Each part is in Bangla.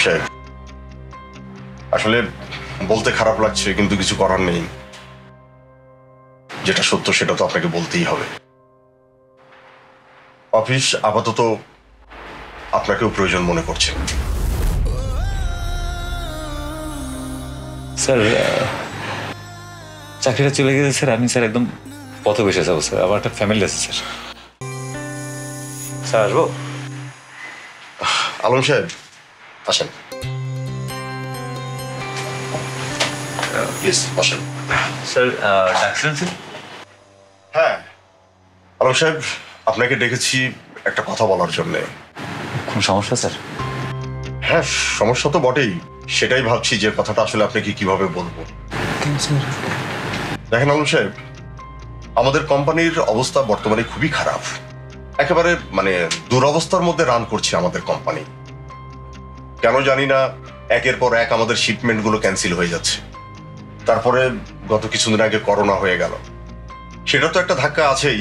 সাহেব, আসলে বলতে খারাপ লাগছে কিন্তু কিছু করার নেই। যেটা সত্য সেটা তো আপনাকে বলতেই হবে। অফিস আপাতত আপনাকেও প্রয়োজন মনে করছে। স্যার চাকরিটা চলে গেছে স্যার, আমি স্যার একদম পথে বসে যাবো স্যার। আমার একটা ফ্যামিলি আছে স্যার। স্যার আসবো? আলম সাহেব আসেন, প্লিজ বসেন। স্যার ডাকছিলেন স্যার? হ্যাঁ আলম সাহেব, আপনাকে ডেকেছি একটা কথা বলার জন্যে। কোন সমস্যা স্যার? হ্যাঁ সমস্যা তো বটেই, সেটাই ভাবছি যে কথাটা আসলে আপনাকে কিভাবে বলবো। দেখেন আলম সাহেব, আমাদের কোম্পানির অবস্থা বর্তমানে খুবই খারাপ। একেবারে দুরবস্থার মধ্যে রান করছে আমাদের কোম্পানি। কেন জানি না একের পর এক আমাদের শিপমেন্টগুলো ক্যান্সেল হয়ে যাচ্ছে। তারপরে গত কিছুদিন আগে করোনা হয়ে গেল, সেটা তো একটা ধাক্কা আছেই।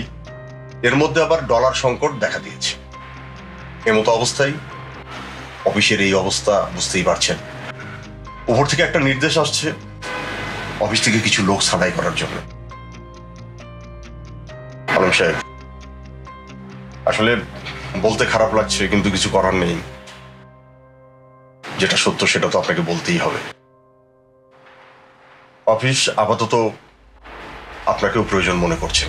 এর মধ্যে আবার ডলার সংকট দেখা দিয়েছে। এমতো অবস্থায় অফিসের এই অবস্থা বুঝতেই পারছেন। উপর থেকে একটা নির্দেশ আসছে অফিস থেকে কিছু লোক ছাঁটাই করার জন্য। আলম সাহেব, আসলে বলতে খারাপ লাগছে কিন্তু কিছু করার নেই। যেটা সত্য সেটা তো আপনাকে বলতেই হবে। অফিস আপাতত আপনাকেও প্রয়োজন মনে করছে।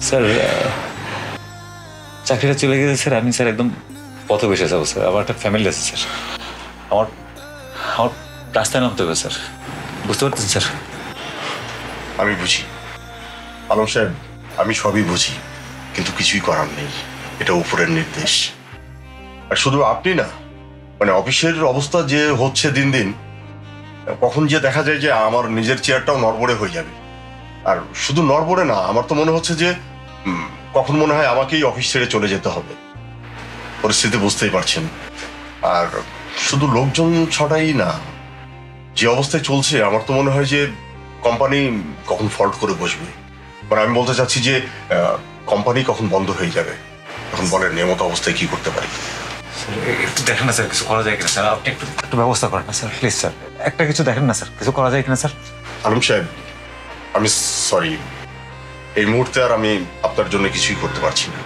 স্যার চাকরিটা চলে গেছে স্যার, আমি স্যার একদম পথে বসে যাবো স্যার। আমার একটা ফ্যামিলি আছে স্যার। আমার আমার রাস্তায় নামতে হবে স্যার, বুঝতে পারতেন স্যার? আমি বুঝি আলম সাহেব, আমি সবই বুঝি, কিন্তু কিছুই করার নেই। এটা উপরের নির্দেশ। আর শুধু আপনি না, অফিসের অবস্থা যে হচ্ছে দিন দিন, কখন যে দেখা যায় যে আমার নিজের চেয়ারটাও নড়বড়ে হয়ে যাবে। আর শুধু নড়বড়ে না, আমার তো মনে হচ্ছে যে কখন মনে হয় আমাকেই অফিস ছেড়ে চলে যেতে হবে। পরিস্থিতি বুঝতেই পারছেন। আর শুধু লোকজন ছটাই না, যে অবস্থায় চলছে আমার তো মনে হয় যে কোম্পানি কখন ফল্ট করে বসবে। আমি বলতে চাচ্ছি যে কোম্পানি কখন বন্ধ হয়ে যাবে। এখন বলেন এমতো অবস্থায় কি করতে পারি? একটু দেখেন না স্যার, কিছু করা যায় কিনা স্যার? আপনি একটু একটু ব্যবস্থা করেন না স্যার, প্লিজ স্যার। একটা কিছু দেখেন না স্যার, কিছু করা যায় কিনা স্যার? আলম সাহেব, আমি সরি, এই মুহূর্তে আর আমি আপনার জন্য কিছুই করতে পারছি না।